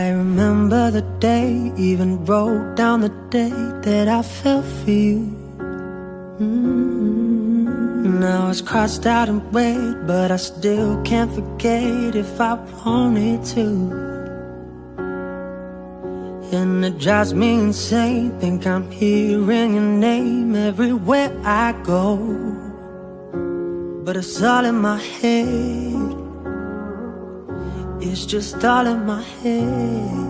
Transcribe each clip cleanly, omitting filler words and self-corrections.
I remember the day, even wrote down the day that I fell for you. Now it's crossed out in red, but I still can't forget if I wanted to. And it drives me insane, think I'm hearing your name everywhere I go. But it's all in my head, it's just all in my head.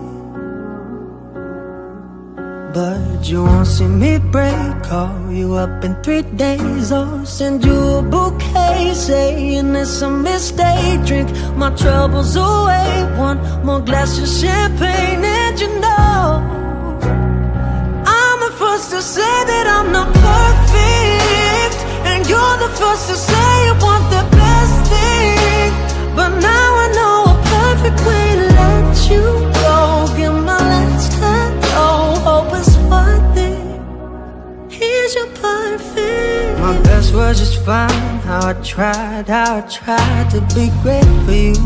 But you won't see me break, call you up in 3 days, or send you a bouquet saying it's a mistake. Drink my troubles away, one more glass of champagne. And you know I'm the first to say that I'm not perfect, and you're the first to say you want the best thing. But now I know a perfect way to let you go. Give my last hello, hope it's worth it. Here's your perfect. My best was just fine, how I tried to be great for you.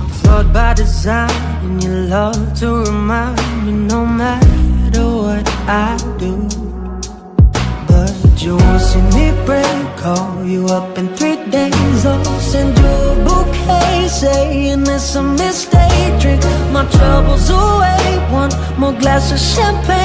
I'm flawed by design, and you love to remind me no matter what I do. But you won't see me break, call you up in 3 days, or send you a bouquet saying it's a mistake. Drink my troubles away, one more glass of champagne.